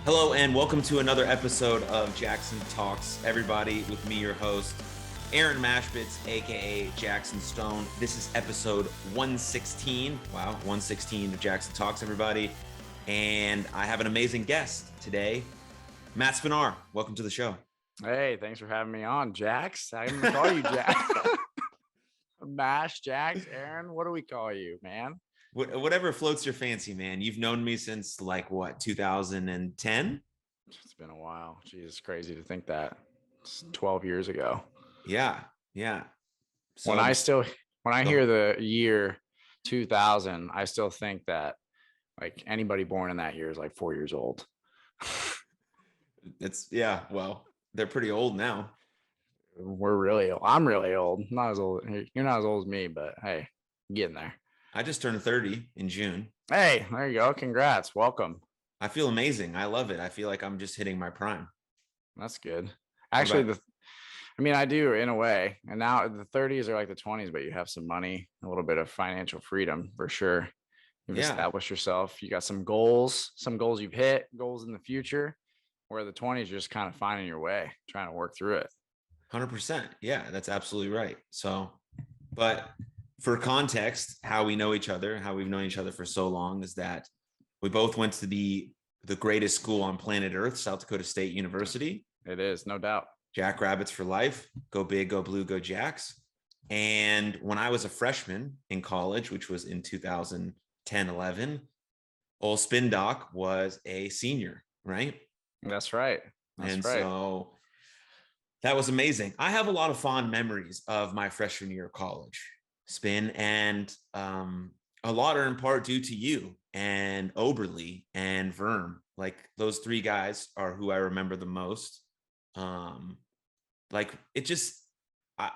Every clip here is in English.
Hello and welcome to another episode of Jaxon Talks Everybody with me, your host, Aaron Mashbitz, aka Jaxon Stone. This is episode 116. Wow, 116 of Jaxon Talks Everybody. And I have an amazing guest today, Matt Spinar. Welcome to the show. Hey, thanks for having me on, Jax. I'm gonna call you Jax. Mash, Jax, Aaron. What do we call you, man? Whatever floats your fancy, man. You've known me since 2010? It's been a while. Jeez, crazy to think that it's 12 years ago. Yeah. So When I hear the year 2000, I still think that like anybody born in that year is like 4 years old. Well, they're pretty old now. We're really old. I'm really old. Not as old. You're not as old as me, but hey, getting there. I just turned 30 in June. Hey, there you go. Congrats. Welcome. I feel amazing. I love it. I feel like I'm just hitting my prime. That's good. Actually, I do in a way. And now the 30s are like the 20s, but you have some money, a little bit of financial freedom for sure. You've established yourself. You got some goals you've hit, goals in the future, where the 20s are just kind of finding your way, trying to work through it. 100%. Yeah, that's absolutely right. So, but for context, how we know each other, how we've known each other for so long is that we both went to the greatest school on planet Earth, South Dakota State University. It is, no doubt. Jackrabbits for life. Go big, go blue, go Jacks. And when I was a freshman in college, which was in 2010, 11, old Spin Doc was a senior, right? That's right. So that was amazing. I have a lot of fond memories of my freshman year of college, Spin, and a lot are in part due to you and Oberly and Verm. Like those three guys are who I remember the most. I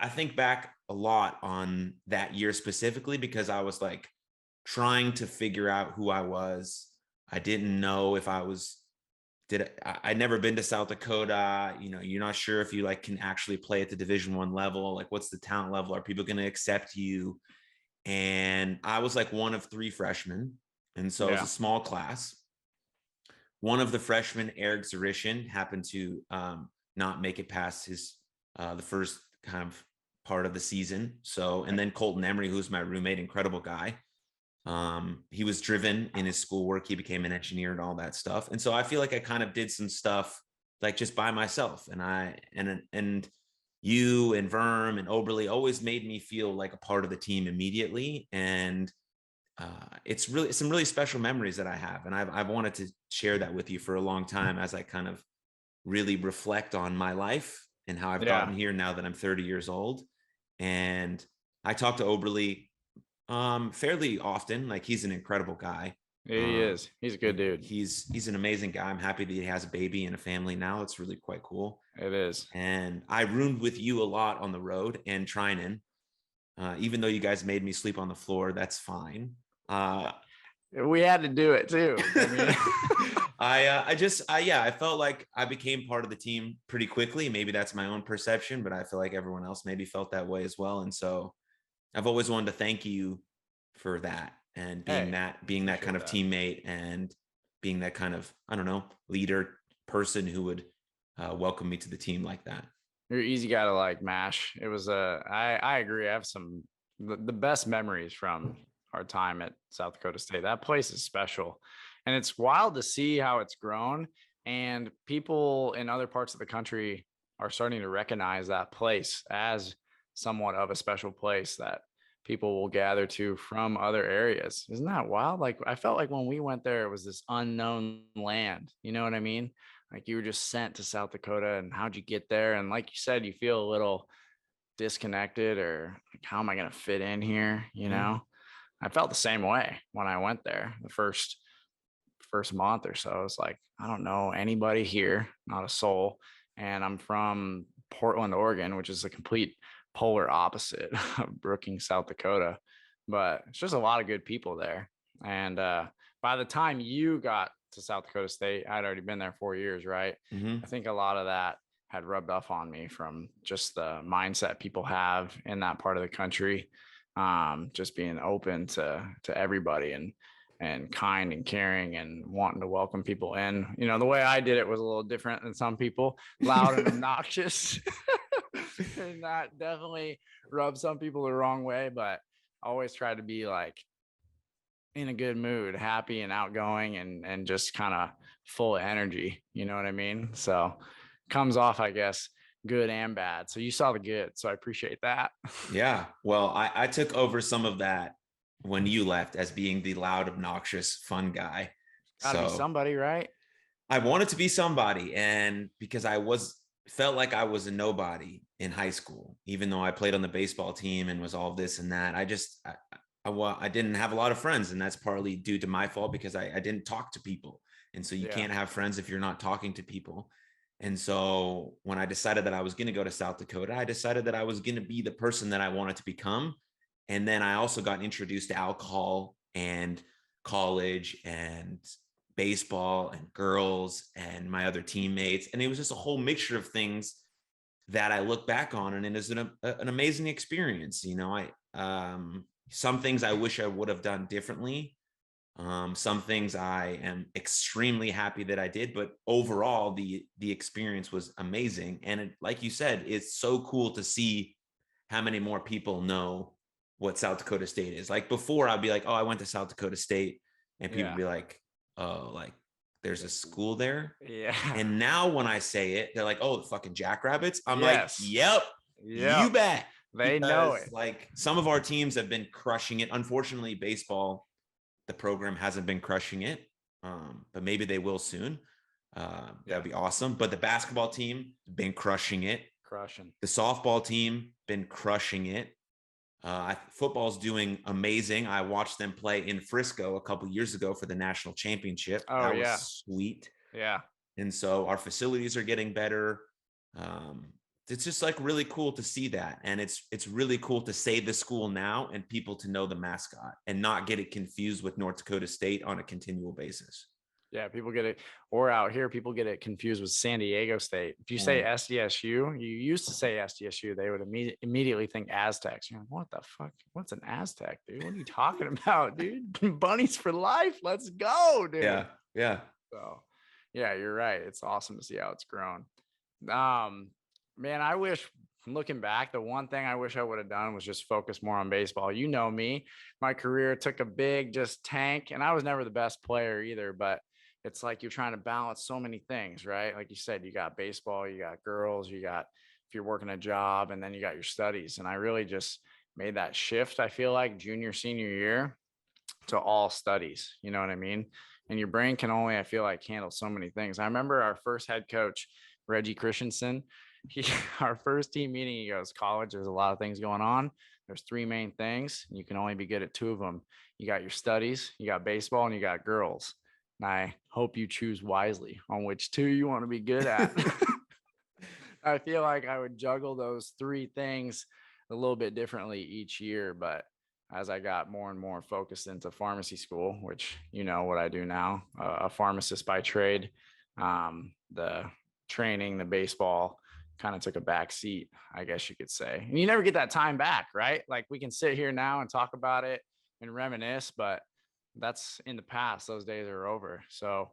think back a lot on that year specifically because I was like trying to figure out who I was. I didn't know if I'd never been to South Dakota. You know, you're not sure if you like can actually play at the Division I level. Like, what's the talent level? Are people going to accept you? And I was like one of three freshmen. And so it was a small class. One of the freshmen, Eric Zarishin, happened to not make it past his the first kind of part of the season. So, and then Colton Emery, who's my roommate, incredible guy. He was driven in his schoolwork. He became an engineer and all that stuff. And so I feel like I kind of did some stuff like just by myself. And you and Verm and Oberly always made me feel like a part of the team immediately. And it's really some really special memories that I have. And I've wanted to share that with you for a long time as I kind of really reflect on my life and how I've gotten here now that I'm 30 years old. And I talk to Oberly fairly often. Like, he's an incredible guy. He is. He's a good dude. He's an amazing guy. I'm happy that he has a baby and a family now. It's really quite cool. It is. And I roomed with you a lot on the road and Trinan. Even though you guys made me sleep on the floor, that's fine. We had to do it too. I felt like I became part of the team pretty quickly. Maybe that's my own perception, but I feel like everyone else maybe felt that way as well. And so I've always wanted to thank you for that and being that kind of teammate and being that kind of, I don't know, leader person who would welcome me to the team like that. You're an easy guy to like, Mash. It was I agree. I have the best memories from our time at South Dakota State. That place is special. And it's wild to see how it's grown. And people in other parts of the country are starting to recognize that place as somewhat of a special place that people will gather to from other areas. Isn't that wild? Like, I felt like when we went there, it was this unknown land. You know what I mean? Like, you were just sent to South Dakota, and how'd you get there? And like you said, you feel a little disconnected, or like, how am I going to fit in here? You know, I felt the same way when I went there the first month or so. I was like, I don't know anybody here, not a soul. And I'm from Portland, Oregon, which is a complete polar opposite of Brookings, South Dakota. But it's just a lot of good people there. And by the time you got to South Dakota State, I'd already been there 4 years, right? I think a lot of that had rubbed off on me from just the mindset people have in that part of the country, just being open to everybody. and kind and caring and wanting to welcome people in. You know, the way I did it was a little different than some people, loud and obnoxious. And that definitely rubbed some people the wrong way, but I always try to be like in a good mood, happy and outgoing and just kind of full of energy. You know what I mean? So comes off, I guess, good and bad. So you saw the good. So I appreciate that. Yeah. Well, I took over some of that when you left as being the loud, obnoxious, fun guy. Gotta be So somebody, right? I wanted to be somebody. And because felt like I was a nobody in high school, even though I played on the baseball team and was all this and that, I didn't have a lot of friends. And that's partly due to my fault because I didn't talk to people. And so you can't have friends if you're not talking to people. And so when I decided that I was going to go to South Dakota, I decided that I was going to be the person that I wanted to become. And then I also got introduced to alcohol and college and baseball and girls and my other teammates. And it was just a whole mixture of things that I look back on, and it is an amazing experience. You know, some things I wish I would have done differently. Some things I am extremely happy that I did, but overall the experience was amazing. And like you said, it's so cool to see how many more people know what South Dakota State is. Like before, I'd be like, oh, I went to South Dakota State, and people would be like, oh, like there's a school there. Yeah. And now when I say it, they're like, oh, the fucking Jackrabbits. I'm like, yep, you bet. They know it. Like some of our teams have been crushing it. Unfortunately, baseball, the program hasn't been crushing it, but maybe they will soon. That'd be awesome. But the basketball team been crushing it. The softball team been crushing it. Football's doing amazing. I watched them play in Frisco a couple years ago for the national championship. Oh, that was sweet. Yeah. And so our facilities are getting better. It's just like really cool to see that. And it's really cool to say the school now and people to know the mascot and not get it confused with North Dakota State on a continual basis. Yeah, people get it, or out here, people get it confused with San Diego State. If you say SDSU, you used to say SDSU, they would immediately think Aztecs. You're like, what the fuck? What's an Aztec, dude? What are you talking about, dude? Bunnies for life. Let's go, dude. Yeah. Yeah. So, yeah, you're right. It's awesome to see how it's grown. Man, I wish, looking back, the one thing I wish I would have done was just focus more on baseball. You know me, my career took a big just tank, and I was never the best player either, but it's like you're trying to balance so many things, right? Like you said, you got baseball, you got girls, you got, if you're working a job, and then you got your studies. And I really just made that shift, I feel like senior year, to all studies. You know what I mean? And your brain can only, I feel like, handle so many things. I remember our first head coach, Reggie Christensen, our first team meeting, he goes, college, there's a lot of things going on. There's three main things. And you can only be good at two of them. You got your studies, you got baseball, and you got girls. And I hope you choose wisely on which two you want to be good at. I feel like I would juggle those three things a little bit differently each year. But as I got more and more focused into pharmacy school, which you know what I do now, a pharmacist by trade, the training, the baseball kind of took a back seat, I guess you could say. And you never get that time back, right? Like we can sit here now and talk about it and reminisce, but that's in the past. Those days are over. So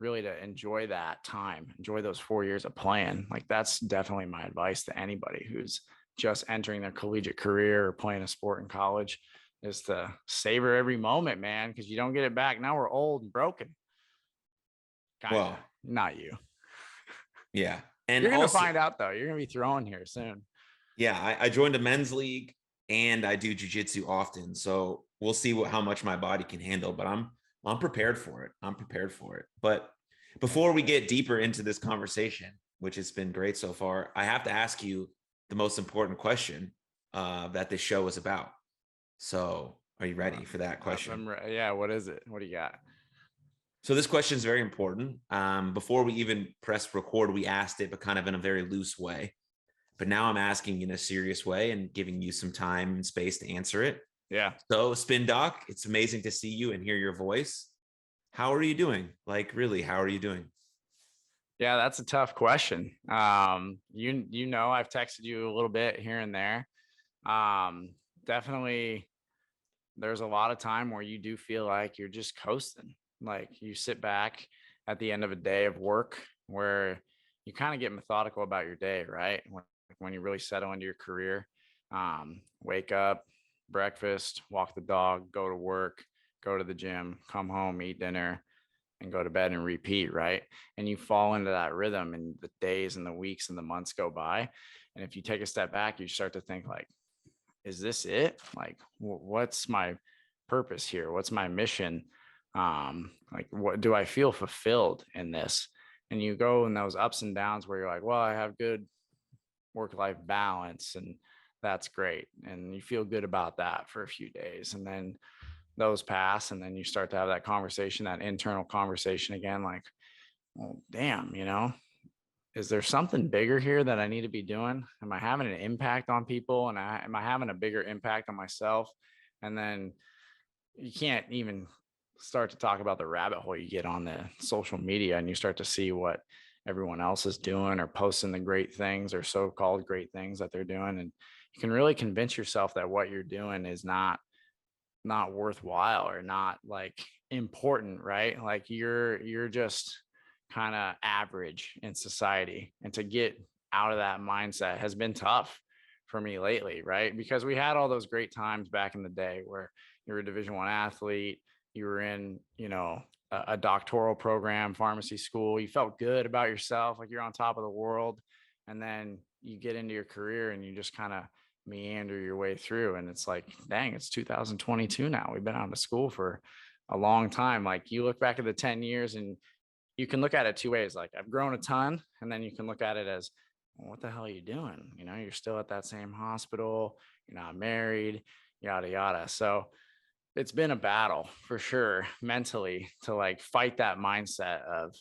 really to enjoy that time, enjoy those 4 years of playing. Like that's definitely my advice to anybody who's just entering their collegiate career or playing a sport in college, is to savor every moment, man, because you don't get it back. Now we're old and broken. Kinda. Well, not you. Yeah. And you're going to find out though. You're going to be thrown here soon. Yeah. I joined a men's league and I do jiu-jitsu often. So we'll see how much my body can handle, but I'm prepared for it. But before we get deeper into this conversation, which has been great so far, I have to ask you the most important question that this show is about. So are you ready for that question? Yeah. What is it? What do you got? So this question is very important. Before we even press record, we asked it, but kind of in a very loose way. But now I'm asking in a serious way and giving you some time and space to answer it. Yeah. So Spin Doc, it's amazing to see you and hear your voice. How are you doing? Like, really, how are you doing? Yeah, that's a tough question. You know, I've texted you a little bit here and there. Definitely there's a lot of time where you do feel like you're just coasting. Like you sit back at the end of a day of work where you kind of get methodical about your day, right? When you really settle into your career, wake up, breakfast, walk the dog, go to work, go to the gym, come home, eat dinner, and go to bed and repeat, right? And you fall into that rhythm, and the days and the weeks and the months go by. And if you take a step back, you start to think like, is this it? Like, what's my purpose here? What's my mission? Like, what do I feel fulfilled in this? And you go in those ups and downs where you're like, well, I have good work-life balance, and that's great. And you feel good about that for a few days. And then those pass, and then you start to have that conversation, that internal conversation again, like, well, damn, is there something bigger here that I need to be doing? Am I having an impact on people? And am I having a bigger impact on myself? And then you can't even start to talk about the rabbit hole you get on the social media, and you start to see what everyone else is doing or posting the great things or so-called great things that they're doing. And you can really convince yourself that what you're doing is not worthwhile or not like important, right? Like you're just kind of average in society. And to get out of that mindset has been tough for me lately, right? Because we had all those great times back in the day where you were a Division I athlete, you were in, a doctoral program, pharmacy school, you felt good about yourself, like you're on top of the world. And then you get into your career and you just kind of meander your way through, and it's like, dang, it's 2022 now. We've been out of school for a long time. Like you look back at the 10 years and you can look at it two ways. Like I've grown a ton, and then you can look at it as, well, what the hell are you doing? You're still at that same hospital, you're not married, yada yada. So it's been a battle for sure mentally to like fight that mindset of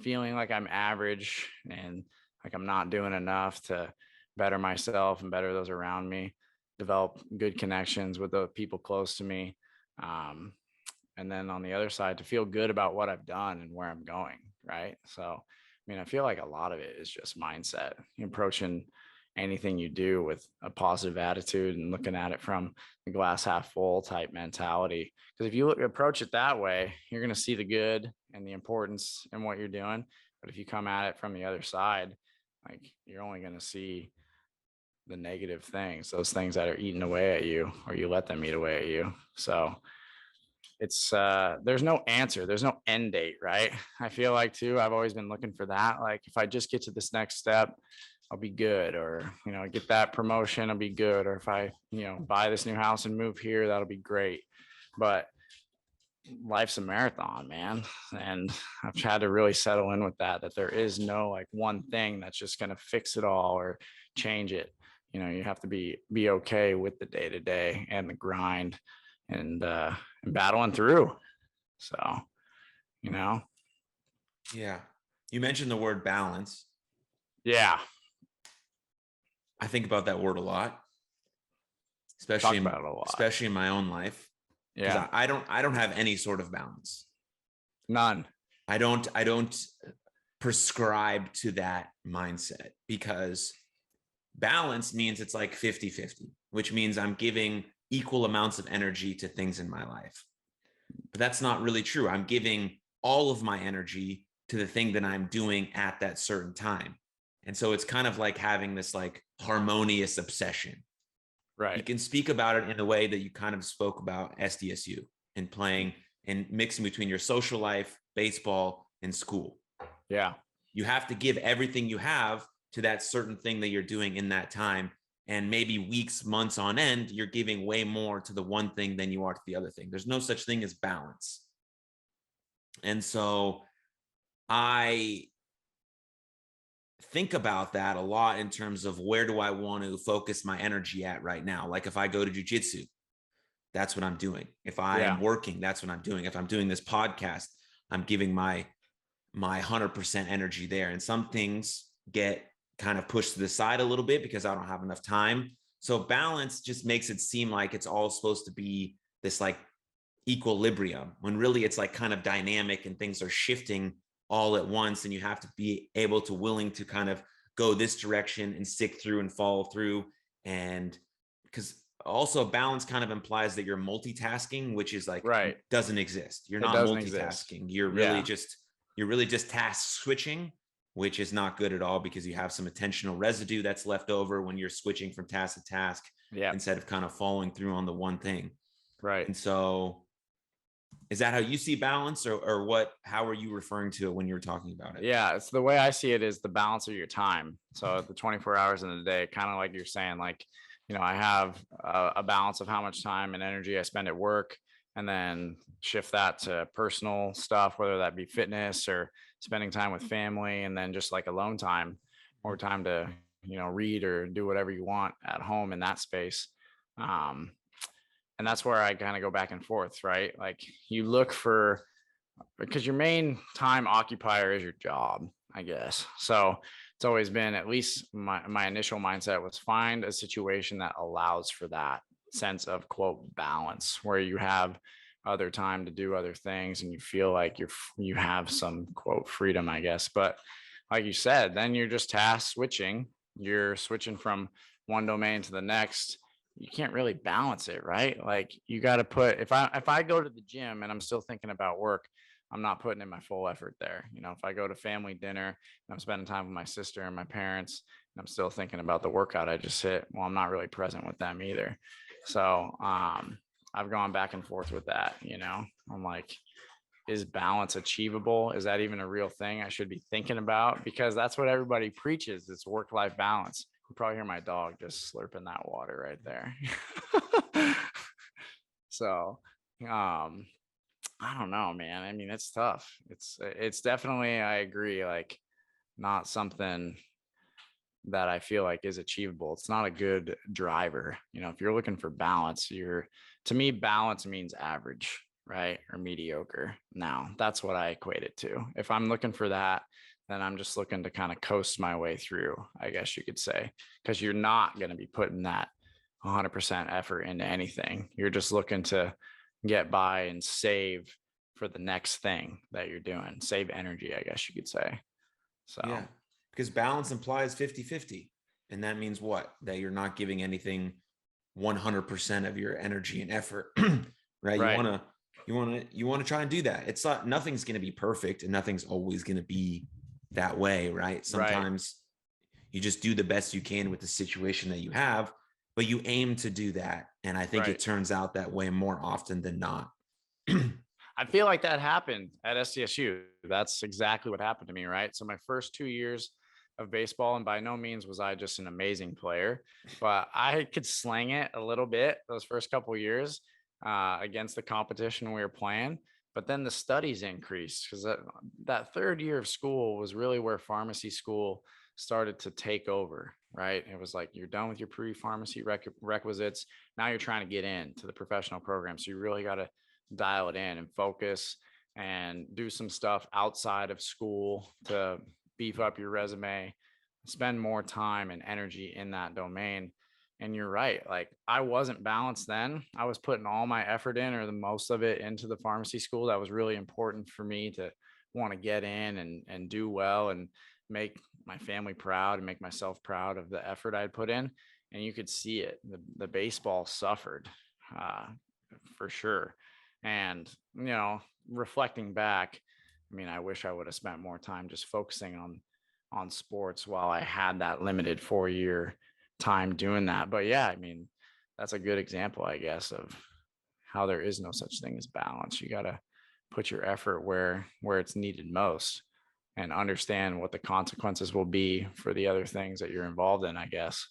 feeling like I'm average and like I'm not doing enough to better myself and better those around me, develop good connections with the people close to me. And then on the other side, to feel good about what I've done and where I'm going. Right. So, I feel like a lot of it is just mindset, approaching anything you do with a positive attitude and looking at it from the glass half full type mentality. Because if you approach it that way, you're going to see the good and the importance in what you're doing. But if you come at it from the other side, like you're only going to see the negative things, those things that are eating away at you, or you let them eat away at you. So it's there's no answer, there's no end date, right? I feel like too, I've always been looking for that. Like if I just get to this next step, I'll be good, or get that promotion, I'll be good, or if I buy this new house and move here, that'll be great. But life's a marathon, man, and I've had to really settle in with that there is no like one thing that's just going to fix it all or change it. You have to be okay with the day to day and the grind and battling through. So, Yeah. You mentioned the word balance. Yeah. I think about that word a lot, especially in my own life. Yeah. I don't have any sort of balance. None. I don't prescribe to that mindset, because balance means it's like 50-50, which means I'm giving equal amounts of energy to things in my life. But that's not really true. I'm giving all of my energy to the thing that I'm doing at that certain time. And so it's kind of like having this like harmonious obsession. Right. You can speak about it in a way that you kind of spoke about SDSU and playing and mixing between your social life, baseball, and school. Yeah. You have to give everything you have to that certain thing that you're doing in that time. And maybe weeks, months on end, you're giving way more to the one thing than you are to the other thing. There's no such thing as balance. And so I think about that a lot in terms of where do I want to focus my energy at right now? Like if I go to jiu-jitsu, that's what I'm doing. If I am working, that's what I'm doing. If I'm doing this podcast, I'm giving my 100% energy there. And some things get kind of pushed to the side a little bit because I don't have enough time. So balance just makes it seem like it's all supposed to be this like equilibrium, when really it's like kind of dynamic and things are shifting all at once. And you have to be able to willing to kind of go this direction and stick through and follow through. And because also balance kind of implies that you're multitasking, which is like Right. doesn't exist. You're It not doesn't exist. multitasking. You're Yeah. really just task switching, which is not good at all because you have some attentional residue that's left over when you're switching from task to task Yeah. instead of kind of following through on the one thing. Right. And so is that how you see balance, or what, how are you referring to it when you were talking about it? Yeah, it's the way I see it is the balance of your time. So the 24 hours in a day, kind of like you're saying, like, I have a balance of how much time and energy I spend at work, and then shift that to personal stuff, whether that be fitness or spending time with family, and then just like alone time or time to, read or do whatever you want at home in that space. Um, and that's where I kind of go back and forth, right? Like you look for, because your main time occupier is your job, I guess. So it's always been, at least my initial mindset was, find a situation that allows for that sense of quote balance, where you have other time to do other things and you feel like you have some quote freedom, I guess. But like you said, then you're just task switching. You're switching from one domain to the next. You can't really balance it, right? Like you got to put, if I go to the gym and I'm still thinking about work, I'm not putting in my full effort there. If I go to family dinner and I'm spending time with my sister and my parents and I'm still thinking about the workout I just hit, well, I'm not really present with them either. So I've gone back and forth with that. I'm like, is balance achievable? Is that even a real thing I should be thinking about? Because that's what everybody preaches. It's work-life balance. You probably hear my dog just slurping that water right there. So, I don't know, man. I mean, it's tough. It's definitely, I agree, like not something that I feel like is achievable. It's not a good driver. If you're looking for balance, to me, balance means average, right? Or mediocre. Now, that's what I equate it to. If I'm looking for that, then I'm just looking to kind of coast my way through, I guess you could say, because you're not going to be putting that 100% effort into anything. You're just looking to get by and save for the next thing that you're doing, save energy, I guess you could say. So yeah, because balance implies 50-50, and that means what? That you're not giving anything 100% of your energy and effort. Right? You want to try and do that. It's not, nothing's going to be perfect and nothing's always going to be that way, right? Sometimes you just do the best you can with the situation that you have, but you aim to do that. And I think it turns out that way more often than not. I feel like that happened at SDSU. That's exactly what happened to me, right? So my first 2 years of baseball, and by no means was I just an amazing player, but I could sling it a little bit those first couple of years against the competition we were playing. But then the studies increased, because that third year of school was really where pharmacy school started to take over, right? It was like, you're done with your pre-pharmacy requisites. Now you're trying to get into the professional program. So you really got to dial it in and focus and do some stuff outside of school to beef up your resume, spend more time and energy in that domain. And you're right. Like I wasn't balanced then. I was putting all my effort in, or the most of it, into the pharmacy school. That was really important for me to want to get in and do well and make my family proud and make myself proud of the effort I'd put in. And you could see it. The baseball suffered for sure. And, reflecting back, I mean, I wish I would have spent more time just focusing on sports while I had that limited 4-year time doing that. But yeah, I mean, that's a good example, I guess, of how there is no such thing as balance. You got to put your effort where it's needed most and understand what the consequences will be for the other things that you're involved in, I guess.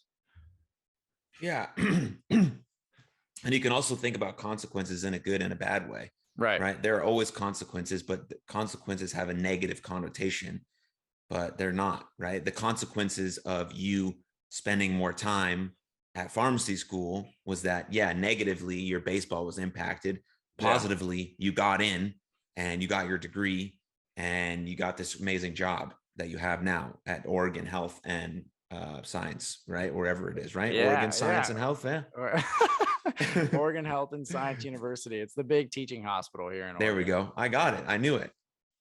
Yeah. And you can also think about consequences in a good and a bad way. Right. There are always consequences, but the consequences have a negative connotation, but they're not, right? The consequences of you spending more time at pharmacy school was that, yeah, negatively, your baseball was impacted. Positively, you got in and you got your degree and you got this amazing job that you have now at Oregon Health and Science, right? Wherever it is, right? Yeah, Oregon Science and Health, yeah. Oregon Health and Science University. It's the big teaching hospital here in Oregon. There we go. I got it. I knew it.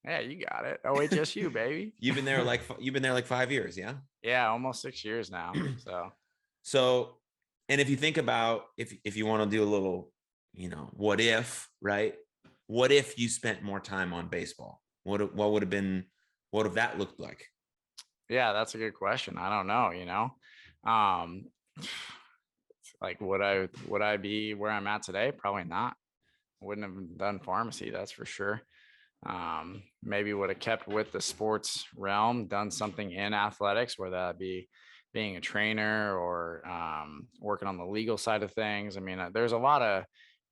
Yeah, you got it. OHSU, baby. You've been there like 5 years, yeah? Yeah, almost 6 years now. So And if you think about, if you want to do a little, what if, right? What if you spent more time on baseball? What would have been, what if that looked like? Yeah, that's a good question. I don't know. Um, like would I be where I'm at today? Probably not. Wouldn't have done pharmacy, that's for sure. Maybe would have kept with the sports realm, done something in athletics, whether that be being a trainer or working on the legal side of things. I mean, there's a lot of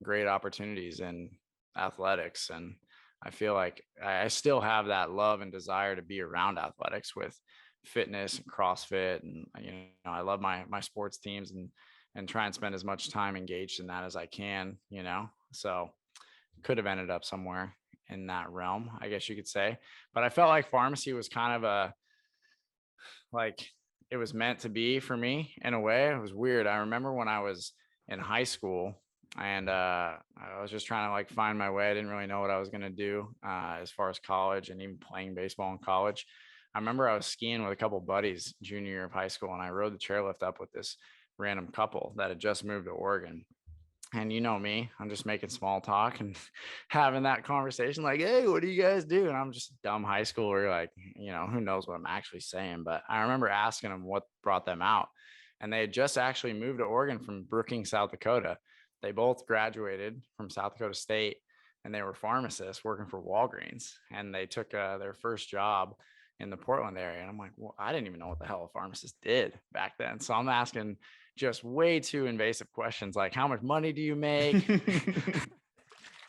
great opportunities in athletics, and I feel like I still have that love and desire to be around athletics with fitness and CrossFit, and I love my sports teams and try and spend as much time engaged in that as I can. So could have ended up somewhere in that realm, I guess you could say. But I felt like pharmacy was kind of like it was meant to be for me in a way. It was weird. I remember when I was in high school and I was just trying to like find my way. I didn't really know what I was going to do as far as college and even playing baseball in college. I remember I was skiing with a couple buddies junior year of high school, and I rode the chairlift up with this random couple that had just moved to Oregon. And you know me, I'm just making small talk and having that conversation like, hey, what do you guys do? And I'm just a dumb high schooler, like, who knows what I'm actually saying. But I remember asking them what brought them out. And they had just actually moved to Oregon from Brookings, South Dakota. They both graduated from South Dakota State, and they were pharmacists working for Walgreens. And they took their first job in the Portland area. And I'm like, well, I didn't even know what the hell a pharmacist did back then. So I'm asking just way too invasive questions like, how much money do you make?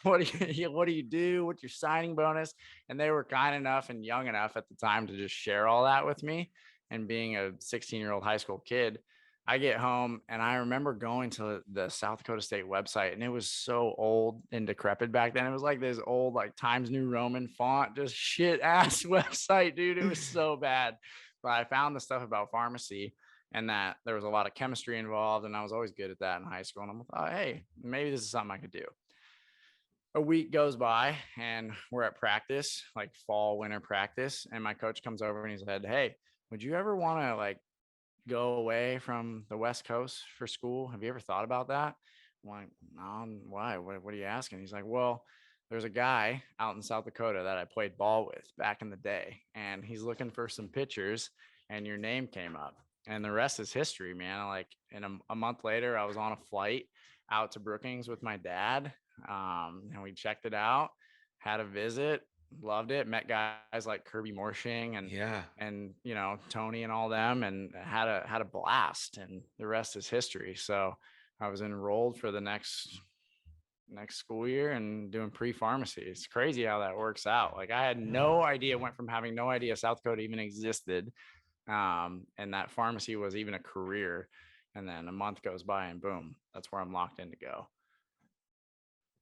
What do you do? What's your signing bonus? And they were kind enough and young enough at the time to just share all that with me. And being a 16-year-old high school kid, I get home and I remember going to the South Dakota State website, and it was so old and decrepit back then. It was like this old, like Times New Roman font, just shit ass website, dude. It was so bad. But I found the stuff about pharmacy and that there was a lot of chemistry involved, and I was always good at that in high school. And I'm like, oh, hey, maybe this is something I could do. A week goes by and we're at practice, like fall, winter practice. And my coach comes over and he said, hey, would you ever want to like go away from the West Coast for school? Have you ever thought about that? I'm like, no, why? What are you asking? He's like, well, there's a guy out in South Dakota that I played ball with back in the day, and he's looking for some pitchers, and your name came up. And the rest is history, man. Like in a month later, I was on a flight out to Brookings with my dad, and we checked it out, had a visit, loved it, met guys like Kirby Morshing and Tony and all them, and had a blast, and the rest is history. So I was enrolled for the next school year and doing pre-pharmacy. It's crazy how that works out. Like I had no idea, went from having no idea South Dakota even existed, and that pharmacy was even a career. And then a month goes by and boom, that's where I'm locked in to go.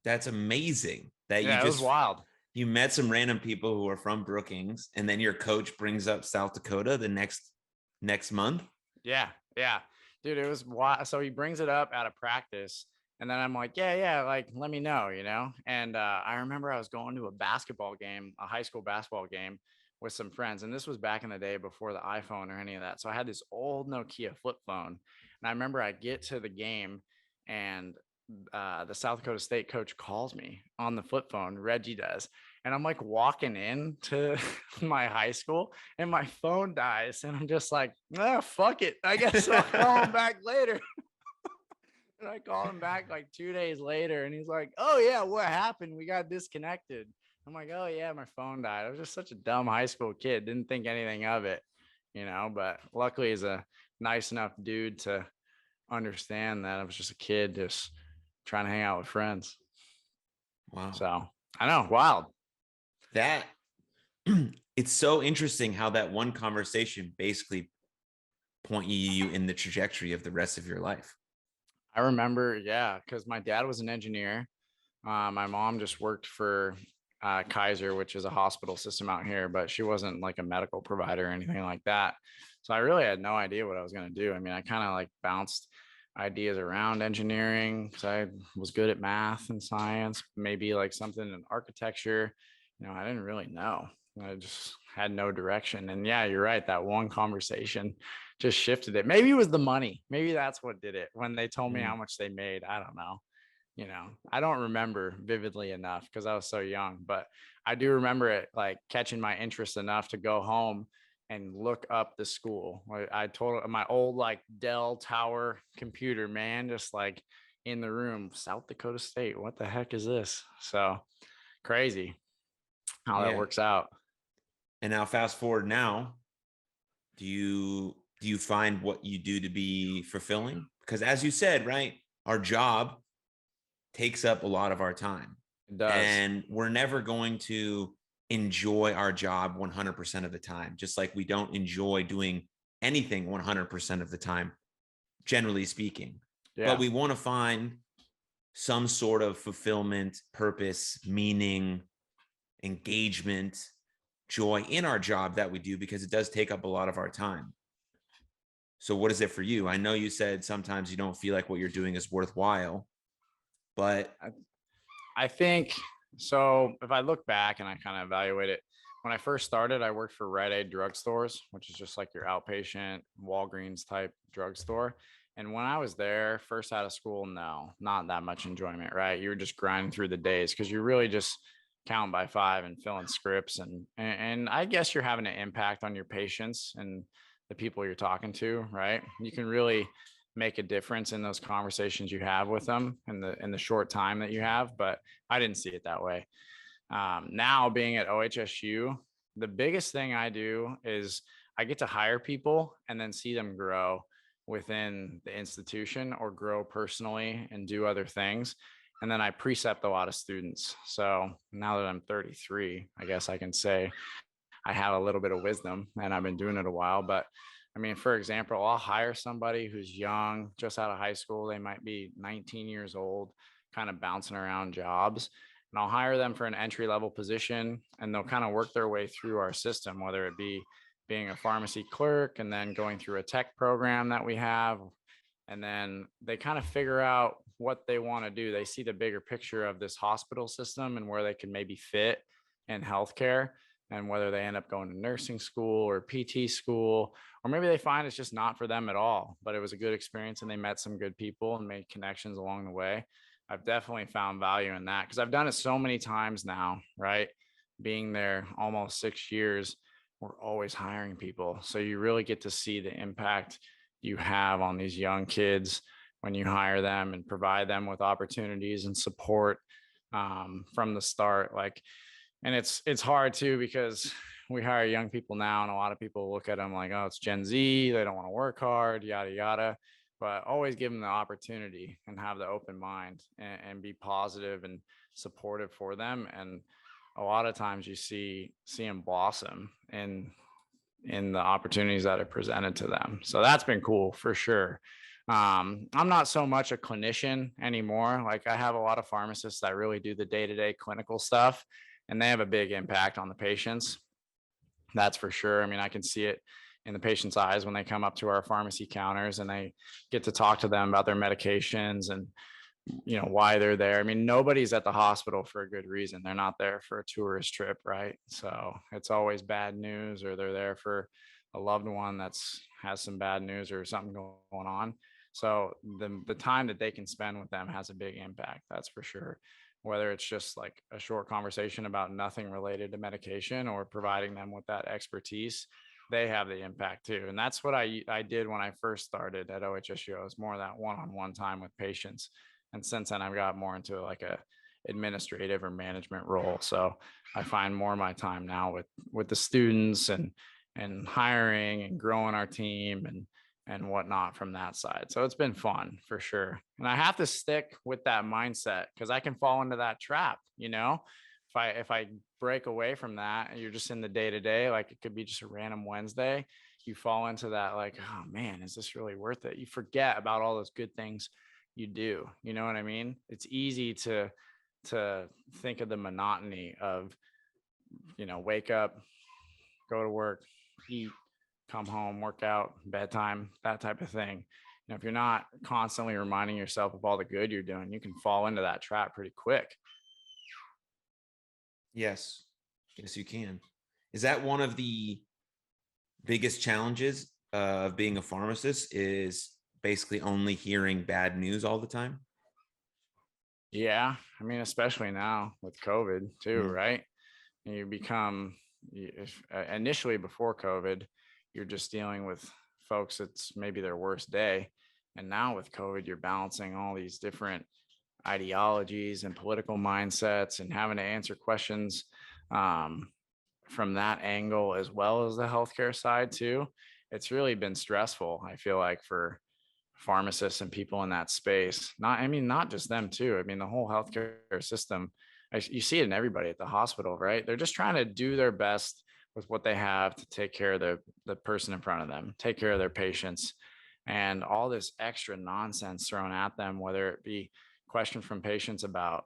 That's amazing that it was wild. You met some random people who are from Brookings, and then your coach brings up South Dakota the next month. Yeah. Dude, it was wild. So he brings it up at a practice, and then I'm like, yeah, like, let me know, And I remember I was going to a basketball game, a high school basketball game with some friends. And this was back in the day before the iPhone or any of that. So I had this old Nokia flip phone. And I remember I get to the game, and the South Dakota State coach calls me on the flip phone. Reggie does. And I'm like walking into my high school, and my phone dies. And I'm just like, fuck it. I guess I'll call him back later. And I call him back like 2 days later, and he's like, oh yeah, what happened? We got disconnected. I'm like, oh yeah, my phone died. I was just such a dumb high school kid. Didn't think anything of it, but luckily he's a nice enough dude to understand that I was just a kid just trying to hang out with friends. Wow. So I know, wild. That it's so interesting how that one conversation basically point you in the trajectory of the rest of your life. I remember, because my dad was an engineer. My mom just worked for Kaiser, which is a hospital system out here, but she wasn't like a medical provider or anything like that. So I really had no idea what I was going to do. I mean, I kind of like bounced ideas around engineering because I was good at math and science, maybe like something in architecture. I didn't really know I just had no direction. And yeah, you're right. That one conversation just shifted it. Maybe it was the money. Maybe that's what did it. When they told me how much they made, I don't know. I don't remember vividly enough because I was so young, but I do remember it like catching my interest enough to go home and look up the school. I told my old like Dell Tower computer, man, just like in the room, South Dakota State. What the heck is this? So crazy how that Yeah. works out. And now fast forward now, do you find what you do to be fulfilling? Because as you said, right, our job takes up a lot of our time. It does. And we're never going to enjoy our job 100% of the time, just like we don't enjoy doing anything 100% of the time, generally speaking. Yeah. But we want to find some sort of fulfillment, purpose, meaning, engagement, joy in our job that we do, because it does take up a lot of our time. So what is it for you? I know you said sometimes you don't feel like what you're doing is worthwhile, but I think so. If I look back and I kind of evaluate it, when I first started, I worked for Rite Aid drugstores, which is just like your outpatient Walgreens type drugstore. And when I was there, first out of school, no, not that much enjoyment, right? You were just grinding through the days because you're really just counting by five and filling scripts. And I guess you're having an impact on your patients and the people you're talking to, right? You can really make a difference in those conversations you have with them in the short time that you have. But I didn't see it that way. Now being at OHSU, the biggest thing I do is I get to hire people and then see them grow within the institution or grow personally and do other things. And then I precept a lot of students. So now that I'm 33, I guess I can say I have a little bit of wisdom and I've been doing it a while. But I mean, for example, I'll hire somebody who's young, just out of high school. They might be 19 years old, kind of bouncing around jobs. And I'll hire them for an entry level position and they'll kind of work their way through our system, whether it be being a pharmacy clerk and then going through a tech program that we have. And then they kind of figure out what they want to do. They see the bigger picture of this hospital system and where they can maybe fit in healthcare, and whether they end up going to nursing school or PT school, or maybe they find it's just not for them at all, but it was a good experience and they met some good people and made connections along the way. I've definitely found value in that because I've done it so many times now, right? Being there almost 6 years, we're always hiring people. So you really get to see the impact you have on these young kids when you hire them and provide them with opportunities and support from the start. And it's hard too, because we hire young people now and a lot of people look at them like, oh, it's Gen Z, they don't want to work hard, yada, yada. But always give them the opportunity and have the open mind and be positive and supportive for them. And a lot of times you see them blossom in the opportunities that are presented to them. So that's been cool for sure. I'm not so much a clinician anymore. Like I have a lot of pharmacists that really do the day-to-day clinical stuff, and they have a big impact on the patients. That's for sure. I mean, I can see it in the patient's eyes when they come up to our pharmacy counters and they get to talk to them about their medications and why they're there. I mean, nobody's at the hospital for a good reason. They're not there for a tourist trip, right? So it's always bad news, or they're there for a loved one has some bad news or something going on. So the time that they can spend with them has a big impact. That's for sure. Whether it's just like a short conversation about nothing related to medication or providing them with that expertise, they have the impact too. And that's what I did when I first started at OHSU. It was more of that one-on-one time with patients. And since then I've got more into like a administrative or management role. So I find more of my time now with the students and hiring and growing our team and whatnot from that side. So it's been fun for sure. And I have to stick with that mindset because I can fall into that trap, if I break away from that and you're just in the day to day, like it could be just a random Wednesday, you fall into that like, oh man, is this really worth it? You forget about all those good things you do. You know what I mean? It's easy to think of the monotony of, wake up, go to work, eat, come home, work out, bedtime, that type of thing. If you're not constantly reminding yourself of all the good you're doing, you can fall into that trap pretty quick. Yes, you can. Is that one of the biggest challenges of being a pharmacist, is basically only hearing bad news all the time? Yeah. I mean, especially now with COVID too, Mm. right? And you become, initially before COVID, you're just dealing with folks, it's maybe their worst day. And now with COVID, you're balancing all these different ideologies and political mindsets and having to answer questions um, from that angle, as well as the healthcare side too. It's really been stressful, I feel like, for pharmacists and people in that space. Not just them too. I mean, the whole healthcare system, you see it in everybody at the hospital, right? They're just trying to do their best with what they have to take care of the person in front of them, take care of their patients, and all this extra nonsense thrown at them, whether it be questions from patients about,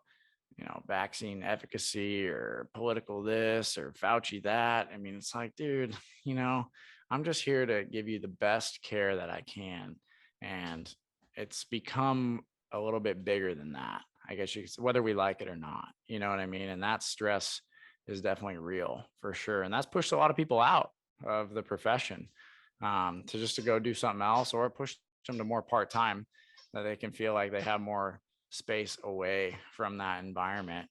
vaccine efficacy or political this or Fauci that. I mean, it's like, dude, I'm just here to give you the best care that I can. And it's become a little bit bigger than that, I guess whether we like it or not, you know what I mean? And that stress is definitely real for sure. And that's pushed a lot of people out of the profession to go do something else, or push them to more part-time, that they can feel like they have more space away from that environment,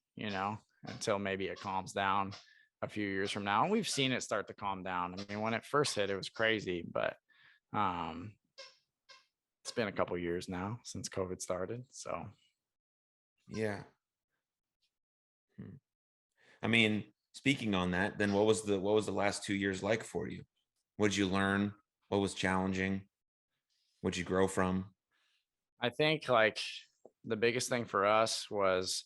until maybe it calms down a few years from now. And we've seen it start to calm down. I mean, when it first hit, it was crazy, but it's been a couple years now since COVID started. So Yeah. I mean, speaking on that, then what was the last 2 years like for you? What did you learn? What was challenging? What did you grow from? I think like the biggest thing for us was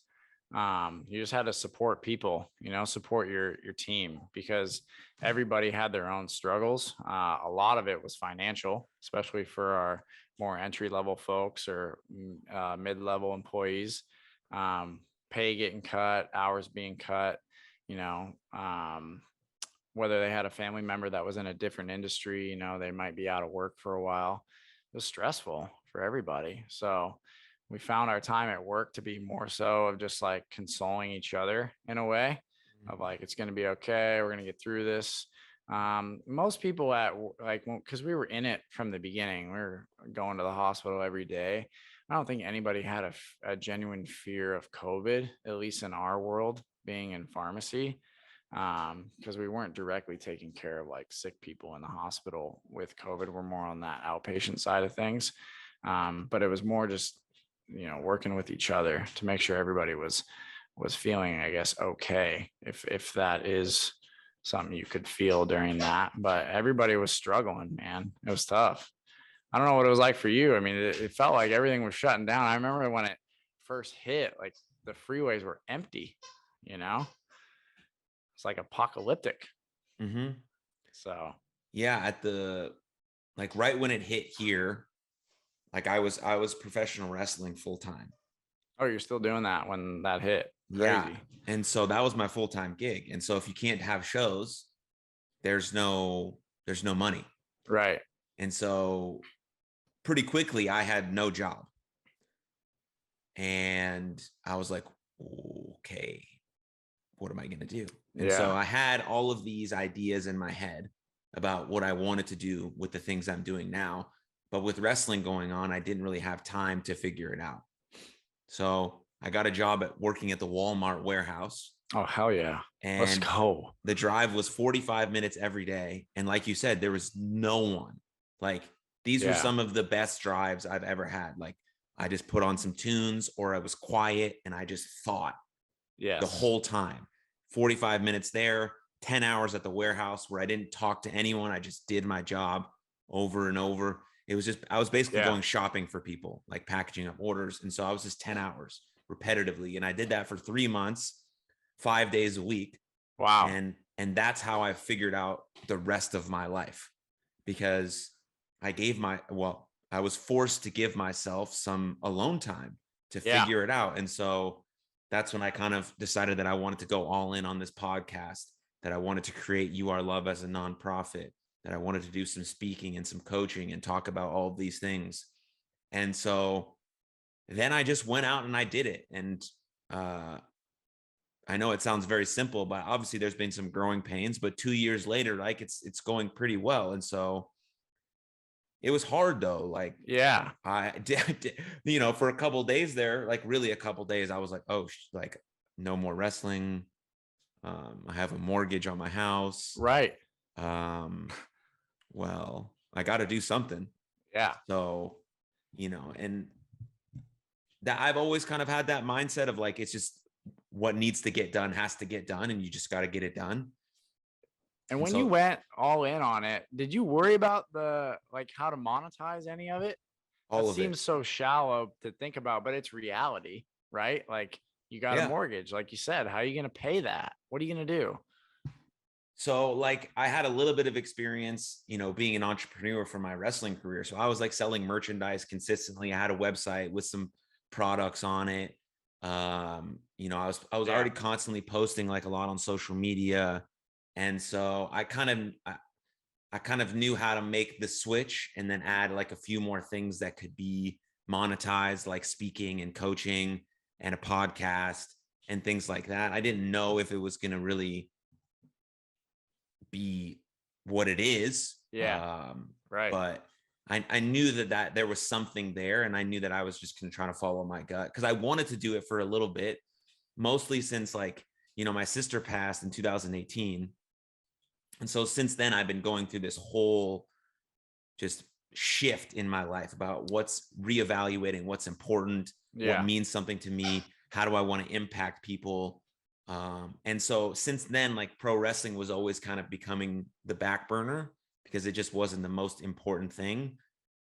you just had to support people, support your team, because everybody had their own struggles. A lot of it was financial, especially for our more entry level folks or mid level employees. Pay getting cut, hours being cut, you know, um, whether they had a family member that was in a different industry, they might be out of work for a while. It was stressful for everybody. So we found our time at work to be more so of just like consoling each other in a way of like, it's going to be okay. We're going to get through this. Most people because we were in it from the beginning, we were going to the hospital every day. I don't think anybody had a genuine fear of COVID, at least in our world, being in pharmacy, because we weren't directly taking care of like sick people in the hospital with COVID. We're more on that outpatient side of things. But it was more just, working with each other to make sure everybody was feeling, I guess, okay, if that is something you could feel during that. But everybody was struggling, man. It was tough. I don't know what it was like for you. I mean, it felt like everything was shutting down. I remember when it first hit, like the freeways were empty, it's like apocalyptic. Mm-hmm. So Yeah, right when it hit here, like I was professional wrestling full time. oh, you're still doing that when that hit? Yeah. Crazy. And so that was my full-time gig. And so if you can't have shows, there's no money. Right. And so pretty quickly I had no job. And I was like, okay, what am I going to do? And so I had all of these ideas in my head about what I wanted to do with the things I'm doing now. But with wrestling going on, I didn't really have time to figure it out. So I got a job working at the Walmart warehouse. Oh, hell yeah. And let's go. The drive was 45 minutes every day. And like you said, there was no one. Like these were some of the best drives I've ever had. Like I just put on some tunes, or I was quiet and I just thought the whole time. 45 minutes there, 10 hours at the warehouse where I didn't talk to anyone. I just did my job over and over. It was just, I was basically going shopping for people, like packaging up orders. And so I was just 10 hours repetitively. And I did that for 3 months, 5 days a week. Wow. And that's how I figured out the rest of my life, because I was forced to give myself some alone time to figure it out. And so that's when I kind of decided that I wanted to go all in on this podcast, that I wanted to create You Are Love as a nonprofit, that I wanted to do some speaking and some coaching and talk about all of these things. And so then I just went out and I did it. And I know it sounds very simple, but obviously there's been some growing pains, but 2 years later, like it's going pretty well. And so it was hard though. Like Yeah. I did, you know, for a couple of days there, like really a couple of days, I was like, oh, like no more wrestling. I have a mortgage on my house. Right. Well, I got to do something. Yeah. So, you know, and that I've always kind of had that mindset of like, it's just what needs to get done has to get done, and you just got to get it done. And And when you so went all in on it, did you worry about the like how to monetize any of it? That all of it. seems so shallow to think about, but it's reality, right? Like you got a Yeah. mortgage, like you said. How are you going to pay that? What are you going to do? So like I had a little bit of experience, you know, being an entrepreneur for my wrestling career. So I was like selling merchandise consistently. I had a website with some products on it. You know, I was Yeah. already constantly posting like a lot on social media. And so I kind of knew how to make the switch and then add like a few more things that could be monetized, like speaking and coaching and a podcast and things like that. I didn't know if it was going to really be what it is. Yeah. Right. But I knew that there was something there, and I knew that I was just going to try to follow my gut because I wanted to do it for a little bit, mostly since like, you know, my sister passed in 2018. And so since then, I've been going through this whole just shift in my life about what's reevaluating, what's important, what Yeah. means something to me, how do I want to impact people. And so since then, like pro wrestling was always kind of becoming the back burner because it just wasn't the most important thing.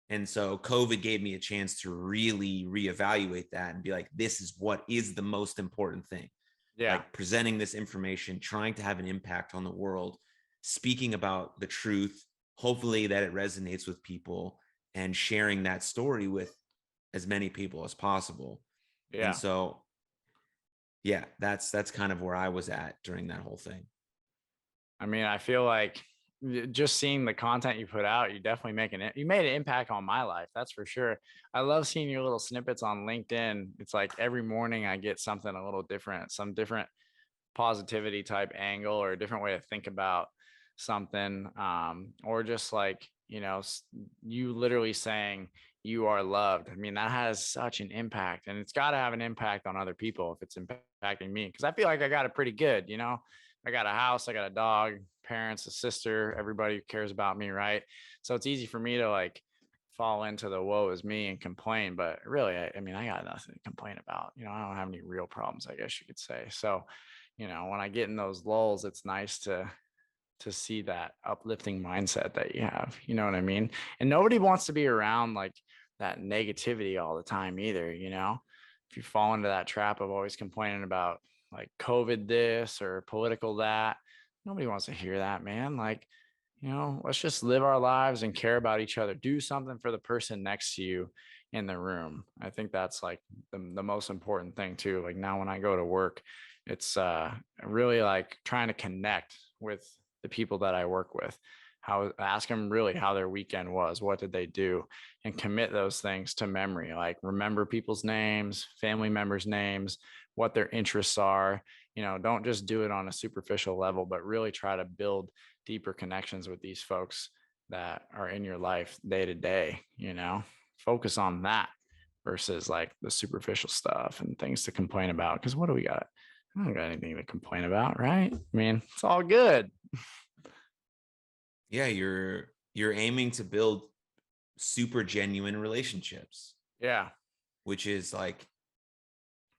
And so COVID gave me a chance to really reevaluate that and be like, this is what is the most important thing. Yeah. Like presenting this information, trying to have an impact on the world, speaking about the truth, hopefully that it resonates with people, and sharing that story with as many people as possible. And Yeah. so, yeah, that's kind of where I was at during that whole thing. I mean, I feel like just seeing the content you put out, you definitely you made an impact on my life. That's for sure. I love seeing your little snippets on LinkedIn. It's like every morning I get something a little different, some different positivity type angle or a different way to think about something. Or just like, you know, you literally saying you are loved. I mean, that has such an impact, and it's got to have an impact on other people if it's impacting me. Cause I feel like I got it pretty good, you know, I got a house, I got a dog, parents, a sister, everybody cares about me. Right. So it's easy for me to like fall into the woe is me and complain, but really, I mean, I got nothing to complain about. You know, I don't have any real problems, I guess you could say. So, you know, when I get in those lulls, it's nice to see that uplifting mindset that you have. You know what I mean? And nobody wants to be around like that negativity all the time either, you know? If you fall into that trap of always complaining about like COVID this or political that, nobody wants to hear that, man. Like, you know, let's just live our lives and care about each other. Do something for the person next to you in the room. I think that's like the most important thing too. Like now when I go to work, it's really like trying to connect with the people that I work with. Ask them really how their weekend was, what did they do, and commit those things to memory. Like remember people's names, family members' names, what their interests are. You know, don't just do it on a superficial level, but really try to build deeper connections with these folks that are in your life day to day. You know, focus on that versus like the superficial stuff and things to complain about. Because what do we got? I don't got anything to complain about, right? I mean, it's all good. Yeah, you're aiming to build super genuine relationships, Yeah. which is like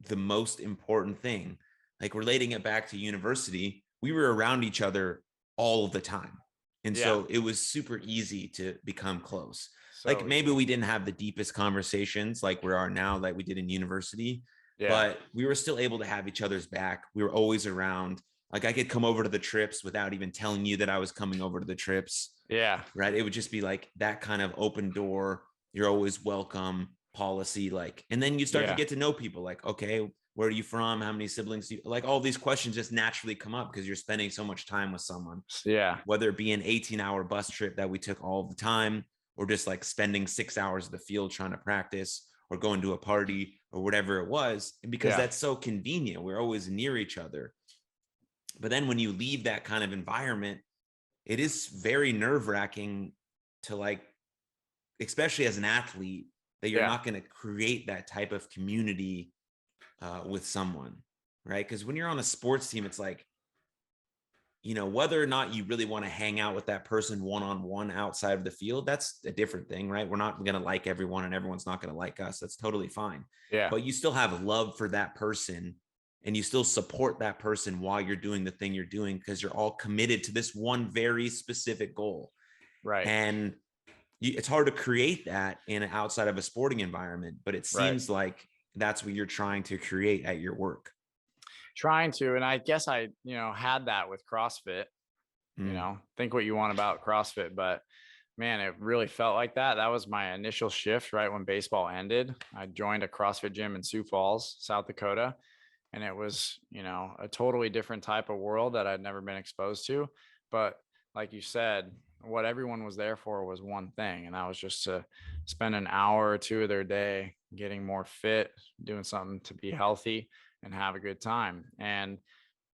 the most important thing. Like relating it back to university, we were around each other all the time. And Yeah. so it was super easy to become close. Like So maybe easy. we didn't have the deepest conversations like we are now, like we did in university, Yeah. but we were still able to have each other's back. We were always around. Like I could come over to the trips without even telling you that I was coming over to the trips. Yeah. Right. It would just be like that kind of open door. You're always welcome policy. Like, and then you start to Yeah. get to know people like, okay, where are you from? How many siblings do you like? All these questions just naturally come up because you're spending so much time with someone, Yeah. whether it be an 18-hour bus trip that we took all the time, or just like spending 6 hours of the field trying to practice, or going to a party, or whatever it was, because Yeah. that's so convenient. We're always near each other. But then when you leave that kind of environment, it is very nerve-wracking to, like, especially as an athlete, that you're Yeah. not going to create that type of community with someone, right? Because when you're on a sports team, it's like, whether or not you really want to hang out with that person one-on-one outside of the field, that's a different thing, right? We're not going to like everyone and everyone's not going to like us. That's totally fine. Yeah. But you still have love for that person, and you still support that person while you're doing the thing you're doing, because you're all committed to this one very specific goal. Right. And it's hard to create that in outside of a sporting environment, but it Right. seems like that's what you're trying to create at your work. Trying to, and I guess I, had that with CrossFit, think what you want about CrossFit, but man, it really felt like that. That was my initial shift right when baseball ended. I joined a CrossFit gym in Sioux Falls, South Dakota, and it was, a totally different type of world that I'd never been exposed to. But like you said, what everyone was there for was one thing, and that was just to spend an hour or two of their day getting more fit, doing something to be healthy and have a good time. And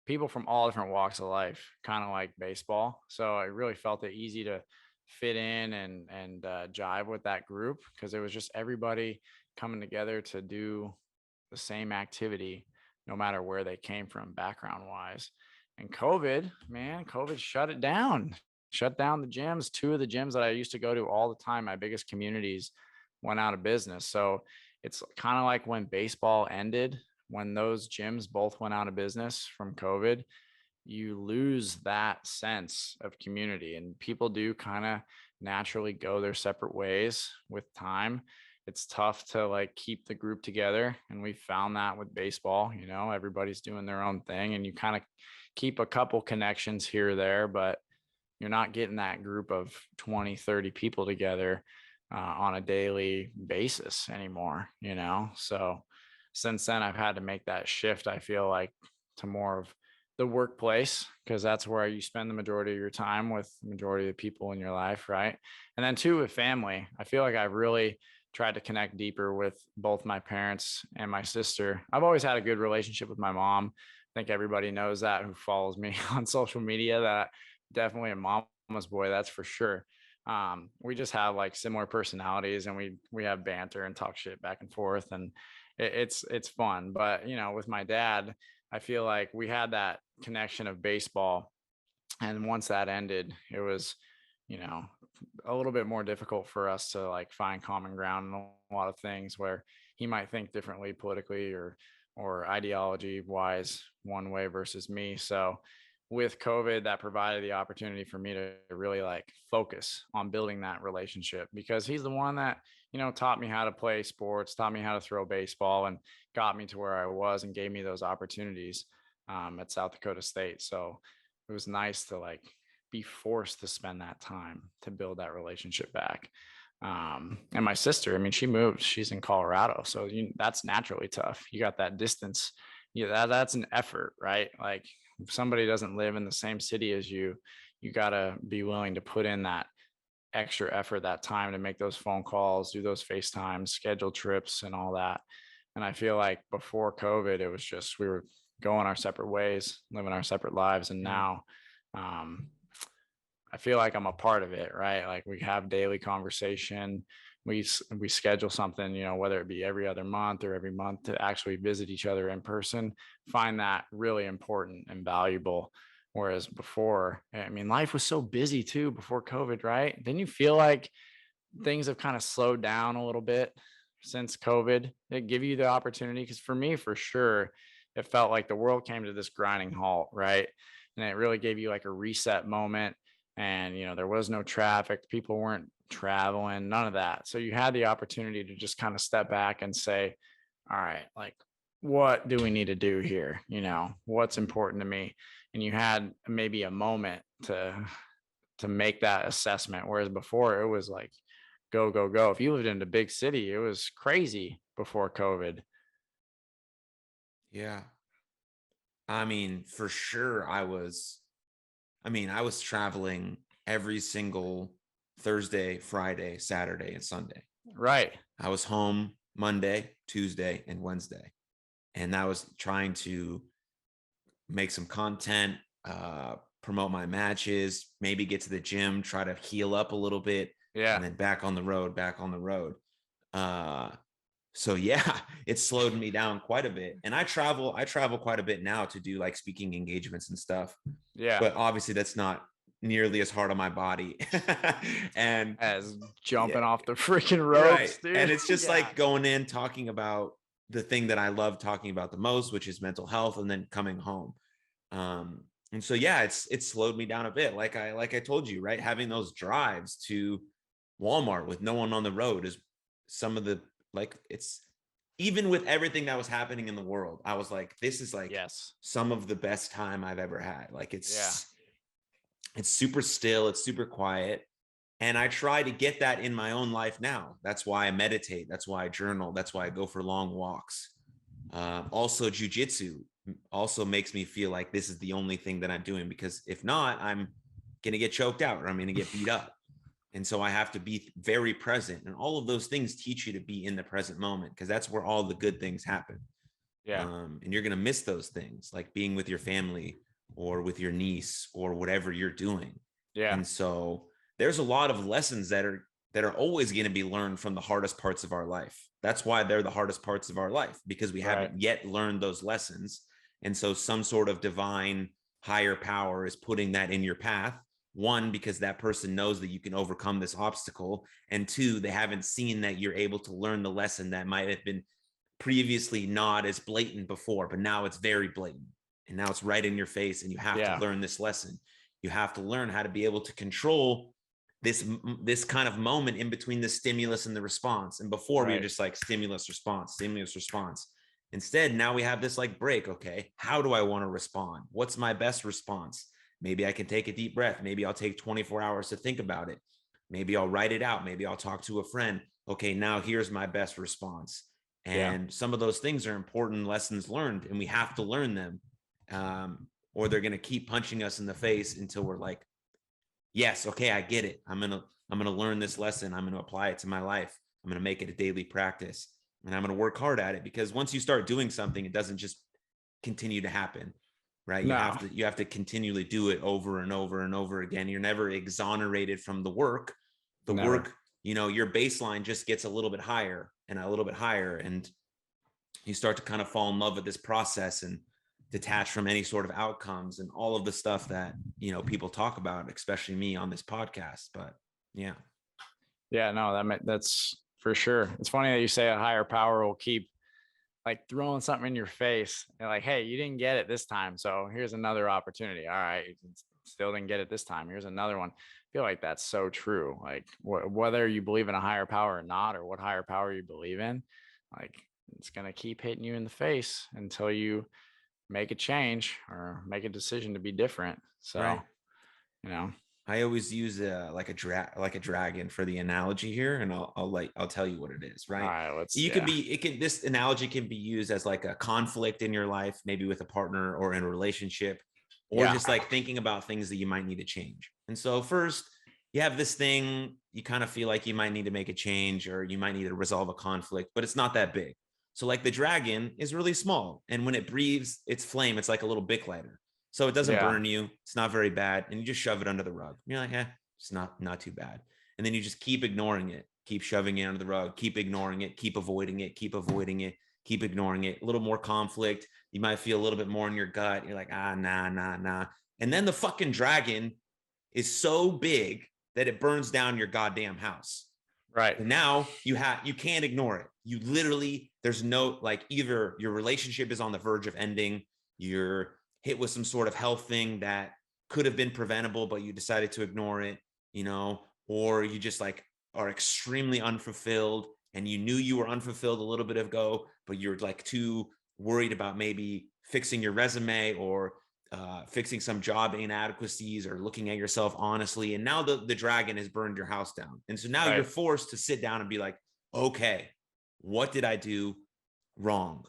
people from all different walks of life, kind of like baseball. So I really felt it easy to fit in and jive with that group, because it was just everybody coming together to do the same activity, no matter where they came from background wise. And COVID shut it down, shut down the gyms. Two of the gyms that I used to go to all the time, my biggest communities, went out of business. So it's kind of like when baseball ended, when those gyms both went out of business from COVID, you lose that sense of community, and people do kind of naturally go their separate ways with time. It's tough to like keep the group together, and we found that with baseball. Everybody's doing their own thing, and you kind of keep a couple connections here or there, but you're not getting that group of 20, 30 people together on a daily basis anymore. So since then I've had to make that shift, I feel like, to more of the workplace, because that's where you spend the majority of your time with the majority of the people in your life, right? And then two, with family, I feel like I've really tried to connect deeper with both my parents and my sister. I've always had a good relationship with my mom. I think everybody knows that who follows me on social media, that definitely a mama's boy, that's for sure. We just have like similar personalities, and we have banter and talk shit back and forth, and it's fun. But with my dad, I feel like we had that connection of baseball, and once that ended, it was a little bit more difficult for us to like find common ground in a lot of things, where he might think differently politically or ideology wise one way versus me. So with COVID, that provided the opportunity for me to really like focus on building that relationship, because he's the one that taught me how to play sports, taught me how to throw baseball, and got me to where I was and gave me those opportunities at South Dakota State. So it was nice to like be forced to spend that time to build that relationship back. And my sister, I mean, she moved, she's in Colorado. So that's naturally tough. You got that distance. That's an effort, right? Like if somebody doesn't live in the same city as you, you got to be willing to put in that extra effort, that time to make those phone calls, do those FaceTimes, schedule trips and all that. And I feel like before COVID, it was just, we were going our separate ways, living our separate lives. And now, I feel like I'm a part of it, right? Like we have daily conversation. We schedule something, whether it be every other month or every month, to actually visit each other in person. Find that really important and valuable. Whereas before, I mean, life was so busy too before COVID, right? Then you feel like things have kind of slowed down a little bit since COVID. It give you the opportunity, because for me, for sure, it felt like the world came to this grinding halt, right? And it really gave you like a reset moment. And there was no traffic, people weren't traveling, none of that. So you had the opportunity to just kind of step back and say, all right, like, what do we need to do here? What's important to me? And you had maybe a moment to make that assessment. Whereas before it was like, go, go, go. If you lived in a big city, it was crazy before COVID. Yeah. I mean, for sure, I was traveling every single Thursday, Friday, Saturday, and Sunday. Right. I was home Monday, Tuesday, and Wednesday. And that was trying to make some content, promote my matches, maybe get to the gym, try to heal up a little bit, and then back on the road. So yeah, it slowed me down quite a bit. And I travel quite a bit now to do like speaking engagements and stuff. Yeah. But obviously that's not nearly as hard on my body. And as jumping off the freaking ropes, dude. And it's just like going in, talking about the thing that I love talking about the most, which is mental health, and then coming home. And so, yeah, it's slowed me down a bit. Like I told you, right. Having those drives to Walmart with no one on the road is some of the, like, it's, even with everything that was happening in the world, I was like, this is like some of the best time I've ever had. Like it's super still, it's super quiet. And I try to get that in my own life now. That's why I meditate. That's why I journal. That's why I go for long walks. Also, jujitsu also makes me feel like this is the only thing that I'm doing, because if not, I'm going to get choked out or I'm going to get beat up. And so I have to be very present. And all of those things teach you to be in the present moment, because that's where all the good things happen. And you're going to miss those things, like being with your family or with your niece or whatever you're doing. And so there's a lot of lessons that are always going to be learned from the hardest parts of our life. That's why they're the hardest parts of our life, because we haven't yet learned those lessons. And so some sort of divine higher power is putting that in your path. One, because that person knows that you can overcome this obstacle. And two, they haven't seen that you're able to learn the lesson that might have been previously not as blatant before, but now it's very blatant. And now it's right in your face, and you have to learn this lesson. You have to learn how to be able to control this kind of moment in between the stimulus and the response. And before we were just like stimulus, response. Instead, now we have this like break. Okay, how do I want to respond? What's my best response? Maybe I can take a deep breath. Maybe I'll take 24 hours to think about it. Maybe I'll write it out. Maybe I'll talk to a friend. Okay, now here's my best response. And some of those things are important lessons learned, and we have to learn them, or they're going to keep punching us in the face until we're like, yes, okay, I get it. I'm going to learn this lesson. I'm going to apply it to my life. I'm going to make it a daily practice, and I'm going to work hard at it, because once you start doing something, it doesn't just continue to happen, right? You have to continually do it over and over and over again. You're never exonerated from the work. Work, your baseline just gets a little bit higher and a little bit higher, and you start to kind of fall in love with this process and detach from any sort of outcomes and all of the stuff that, people talk about, especially me on this podcast. But no, that's for sure. It's funny that you say a higher power will keep like throwing something in your face and like, hey, you didn't get it this time, so here's another opportunity. All right, still didn't get it this time, here's another one. I feel like that's so true. Like whether you believe in a higher power or not, or what higher power you believe in, like it's going to keep hitting you in the face until you make a change or make a decision to be different. So, I always use like a dragon for the analogy here, and I'll tell you what it is. Right. All right. This analogy can be used as like a conflict in your life, maybe with a partner or in a relationship, or just like thinking about things that you might need to change. And so first, you have this thing, you kind of feel like you might need to make a change, or you might need to resolve a conflict, but it's not that big. So like the dragon is really small, and when it breathes, its flame, it's like a little Bic lighter. So it doesn't burn you. It's not very bad. And you just shove it under the rug. You're like, it's not too bad. And then you just keep ignoring it, keep shoving it under the rug, keep ignoring it, keep avoiding it, keep ignoring it. A little more conflict. You might feel a little bit more in your gut. You're like, nah. And then the fucking dragon is so big that it burns down your goddamn house. Right. And now you can't ignore it. You literally, there's no, like, either your relationship is on the verge of ending, you're hit with some sort of health thing that could have been preventable, but you decided to ignore it, or you just like are extremely unfulfilled, and you knew you were unfulfilled a little bit ago, but you're like too worried about maybe fixing your resume or fixing some job inadequacies or looking at yourself honestly. And now the dragon has burned your house down. And so now you're forced to sit down and be like, okay, what did I do wrong?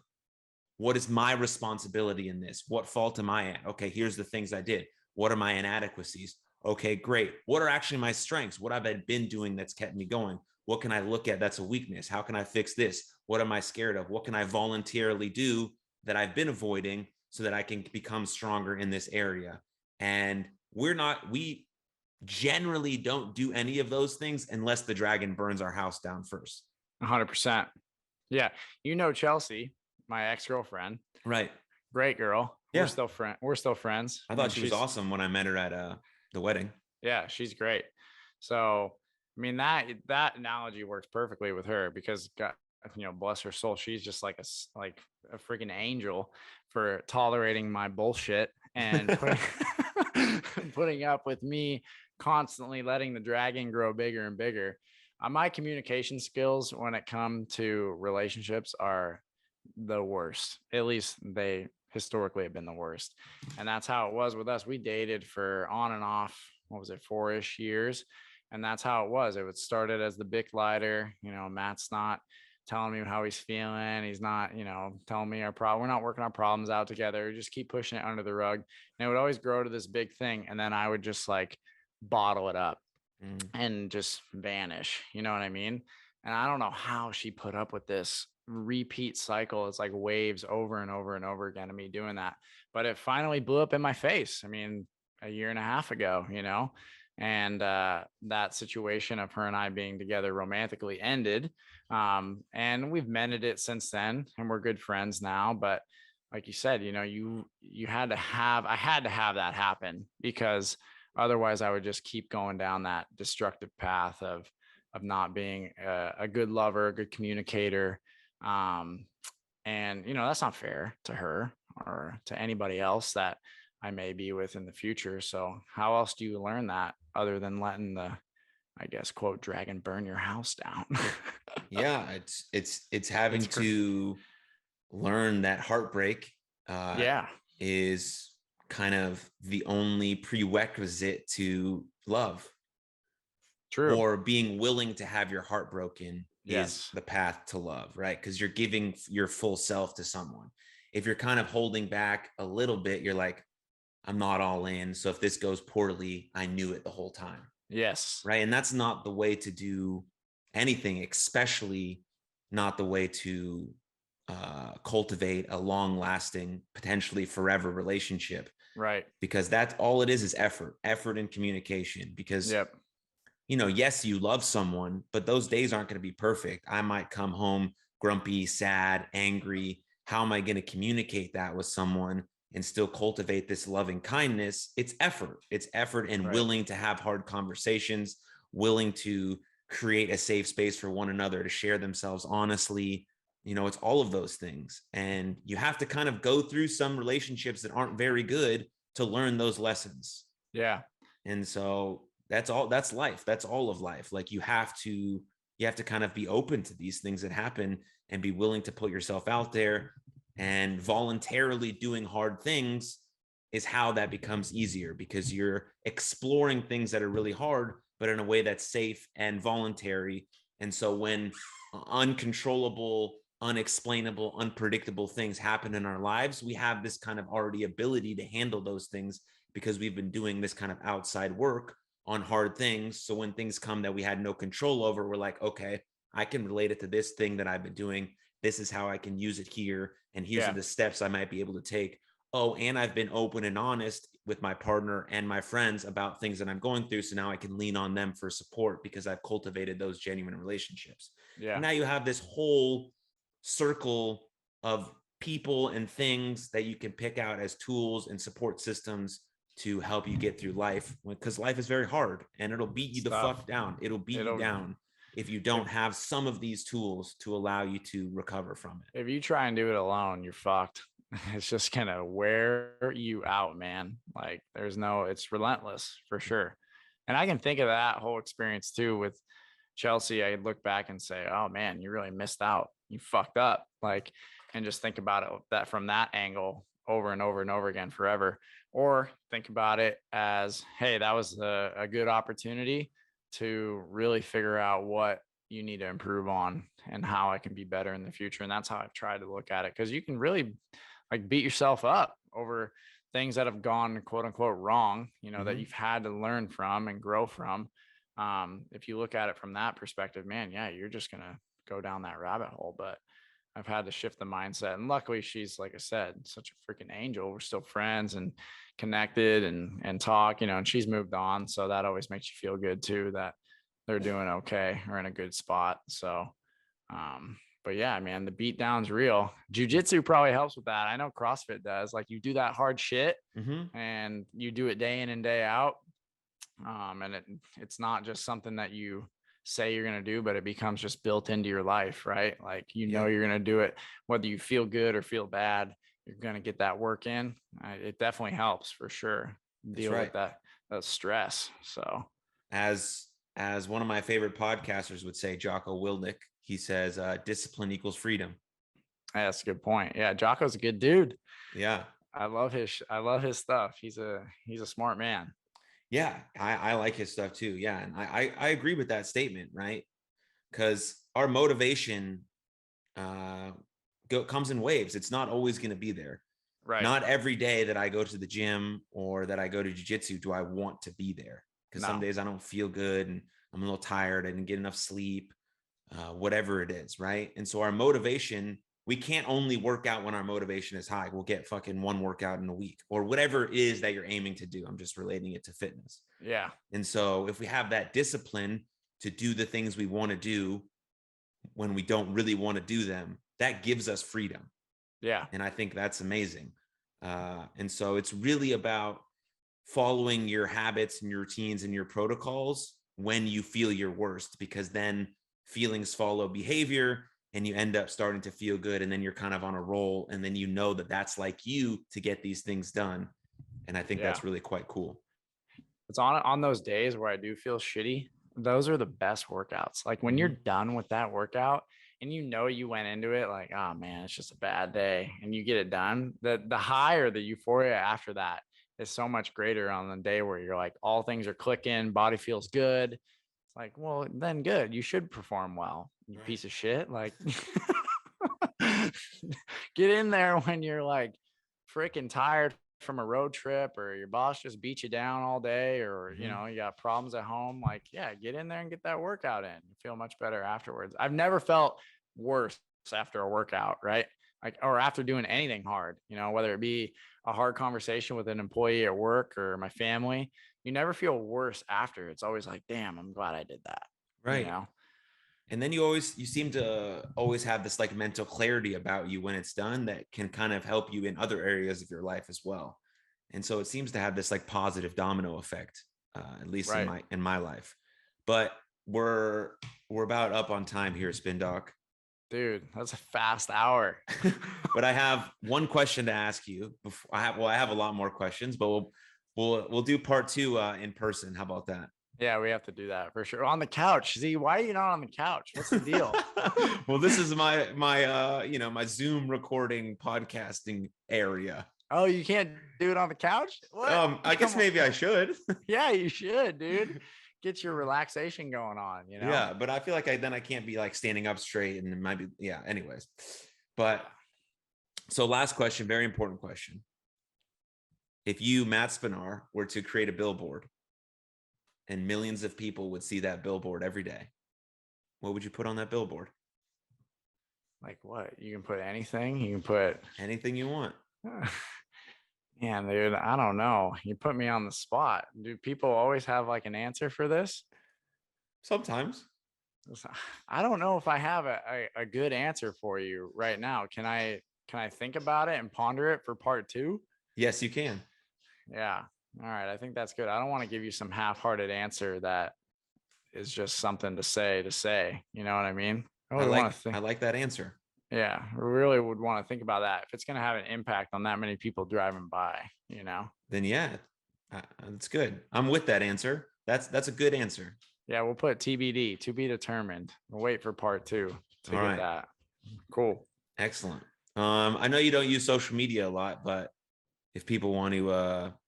What is my responsibility in this? What fault am I at? Okay, here's the things I did. What are my inadequacies? Okay, great. What are actually my strengths? What have I been doing that's kept me going? What can I look at that's a weakness? How can I fix this? What am I scared of? What can I voluntarily do that I've been avoiding so that I can become stronger in this area? And we generally don't do any of those things unless the dragon burns our house down first. 100%. Yeah. Chelsea, my ex-girlfriend. Right. Great girl. Yeah. We're still friends. I thought she was awesome when I met her at the wedding. Yeah, she's great. So, I mean, that analogy works perfectly with her because God, bless her soul, she's just like a freaking angel for tolerating my bullshit and putting up with me constantly letting the dragon grow bigger and bigger. My communication skills when it comes to relationships are the worst. At least they historically have been the worst. And that's how it was with us. We dated for on and off, 4-ish years. And that's how it was. It would started as the Bic lighter. Matt's not telling me how he's feeling. He's not, telling me our problem. We're not working our problems out together. We just keep pushing it under the rug. And it would always grow to this big thing. And then I would just like bottle it up and just vanish. You know what I mean? And I don't know how she put up with this repeat cycle. It's like waves over and over and over again of me doing that. But it finally blew up in my face. I mean, a year and a half ago, and that situation of her and I being together romantically ended. And we've mended it since then and we're good friends now. But like you said, I had to have that happen because otherwise I would just keep going down that destructive path of not being a good lover, a good communicator. And that's not fair to her or to anybody else that I may be with in the future. So how else do you learn that other than letting the, I guess, quote, dragon burn your house down? Yeah. It's having to learn that heartbreak is kind of the only prerequisite to love. True. Or being willing to have your heart broken is the path to love, right? Because you're giving your full self to someone. If you're kind of holding back a little bit, you're like, I'm not all in. So if this goes poorly, I knew it the whole time. Yes. Right. And that's not the way to do anything, especially not the way to cultivate a long lasting, potentially forever relationship. Right. Because that's all it is effort and communication. Because yes, you love someone, but those days aren't going to be perfect. I might come home grumpy, sad, angry. How am I going to communicate that with someone and still cultivate this loving kindness? It's effort. It's effort and willing to have hard conversations, willing to create a safe space for one another to share themselves honestly. It's all of those things. And you have to kind of go through some relationships that aren't very good to learn those lessons. Yeah. And so that's life. That's all of life. Like you have to kind of be open to these things that happen and be willing to put yourself out there, and voluntarily doing hard things is how that becomes easier, because you're exploring things that are really hard, but in a way that's safe and voluntary. And so when uncontrollable, unexplainable, unpredictable things happen in our lives, we have this kind of already ability to handle those things because we've been doing this kind of outside work on hard things. So when things come that we had no control over, we're like, okay, I can relate it to this thing that I've been doing. This is how I can use it here. And here's are the steps I might be able to take. Oh, and I've been open and honest with my partner and my friends about things that I'm going through. So now I can lean on them for support because I've cultivated those genuine relationships. Yeah. And now you have this whole circle of people and things that you can pick out as tools and support systems to help you get through life, because life is very hard and it'll beat you the fuck down. It'll beat you down if you don't have some of these tools to allow you to recover from it. If you try and do it alone, you're fucked. It's just gonna wear you out, man. Like it's relentless for sure. And I can think of that whole experience too with Chelsea. I look back and say, oh man, you really missed out. You fucked up. Like, and just think about it that from that angle over and over and over again forever. Or think about it as, hey, that was a good opportunity to really figure out what you need to improve on and how I can be better in the future. And that's how I've tried to look at it. Because you can really like beat yourself up over things that have gone quote unquote wrong, that you've had to learn from and grow from. If you look at it from that perspective, man, yeah, you're just going to go down that rabbit hole. But I've had to shift the mindset. And luckily she's, like I said, such a freaking angel. We're still friends and connected and talk, and she's moved on. So that always makes you feel good too, that they're doing okay or in a good spot. So, but yeah, man, the beat down's real. Jiu-jitsu probably helps with that. I know CrossFit does. Like, you do that hard shit and you do it day in and day out. And it's not just something that you say you're going to do, but it becomes just built into your life, right? Like, you're going to do it, whether you feel good or feel bad, you're going to get that work in. It definitely helps for sure. Deal with that stress. So as one of my favorite podcasters would say, Jocko Willink, he says, discipline equals freedom. That's a good point. Yeah. Jocko's a good dude. Yeah. I love his stuff. He's a smart man. Yeah, I like his stuff too. Yeah. And I agree with that statement, right? Because our motivation comes in waves. It's not always going to be there. Right. Not every day that I go to the gym or that I go to jiu-jitsu do I want to be there. Because some days I don't feel good and I'm a little tired. I didn't get enough sleep, whatever it is, right? And so our motivation, we can't only work out when our motivation is high. We'll get fucking one workout in a week or whatever it is that you're aiming to do. I'm just relating it to fitness. Yeah. And so if we have that discipline to do the things we want to do when we don't really want to do them, that gives us freedom. Yeah. And I think that's amazing. And so it's really about following your habits and your routines and your protocols when you feel your worst, because then feelings follow behavior and you end up starting to feel good. And then you're kind of on a roll. And then that that's like you to get these things done. And I think that's really quite cool. It's on those days where I do feel shitty. Those are the best workouts. Like, when you're done with that workout and you went into it like, oh man, it's just a bad day, and you get it done, the high or the euphoria after that is so much greater on the day where you're like, all things are clicking, body feels good. It's like, well, then good. You should perform well, you piece of shit. Like, get in there when you're like freaking tired from a road trip, or your boss just beat you down all day, or you got problems at home. Like, yeah, get in there and get that workout in. You feel much better afterwards. I've never felt worse after a workout, right? Like, or after doing anything hard, whether it be a hard conversation with an employee at work or my family, you never feel worse after. It's always like, damn, I'm glad I did that. Right. And then you seem to always have this like mental clarity about you when it's done that can kind of help you in other areas of your life as well. And so it seems to have this like positive domino effect, at least in my life. But we're about up on time here, Spin Doc. Dude, that's a fast hour. But I have one question to ask you. I have a lot more questions, but we'll do part 2 in person. How about that? Yeah, we have to do that for sure. On the couch. Z, why are you not on the couch? What's the deal? Well, this is my my Zoom recording podcasting area. Oh, you can't do it on the couch? What? I guess maybe I should. Yeah, you should, dude. Get your relaxation going on, Yeah, but I feel like I can't be like standing up straight, and it might be, anyways. But so last question, very important question. If you, Matt Spinar, were to create a billboard and millions of people would see that billboard every day, what would you put on that billboard? Like what? You can put anything. You can put anything you want. Man, dude, I don't know. You put me on the spot. Do people always have like an answer for this? Sometimes. I don't know if I have a good answer for you right now. Can I think about it and ponder it for part 2? Yes, you can. Yeah. All right. I think that's good. I don't want to give you some half-hearted answer that is just something to say. You know what I mean? I like that answer. Yeah, we really would want to think about that. If it's going to have an impact on that many people driving by, then yeah, that's good. I'm with that answer. That's a good answer. Yeah, we'll put TBD, to be determined. We'll wait for part 2 to get that. Cool. Excellent. I know you don't use social media a lot, but if people want to,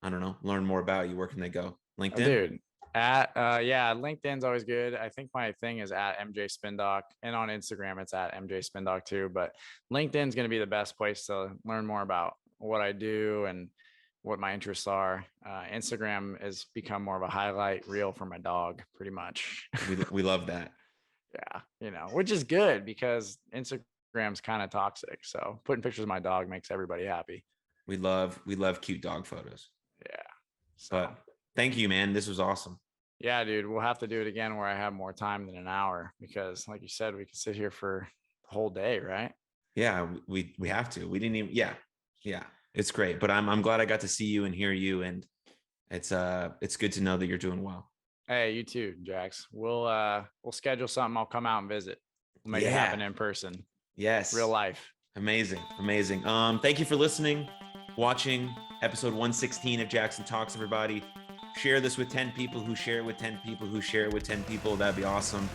I don't know, learn more about you, where can they go? LinkedIn? Dude, LinkedIn's always good. I think my thing is at MJ Spindoc, and on Instagram it's at MJ Spindoc too. But LinkedIn's going to be the best place to learn more about what I do and what my interests are. Instagram has become more of a highlight reel for my dog, pretty much. We love that. Yeah, which is good because Instagram Instagram's kind of toxic. So putting pictures of my dog makes everybody happy. We love cute dog photos. Yeah. So But thank you, man. This was awesome. yeah, dude, we'll have to do it again where I have more time than an hour, because like you said, we could sit here for the whole day, right? Yeah, we have to. We didn't even, yeah. It's great. But I'm glad I got to see you and hear you. And it's good to know that you're doing well. Hey, you too, Jax. We'll schedule something. I'll come out and visit. We'll make it happen in person. Yes. Real life. Amazing. Thank you for listening, watching episode 116 of Jaxon Talks, everybody. Share this with 10 people who share it with 10 people who share it with 10 people. That'd be awesome.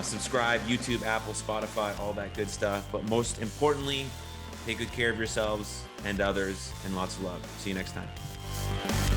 Subscribe, YouTube, Apple, Spotify, all that good stuff. But most importantly, take good care of yourselves and others, and lots of love. See you next time.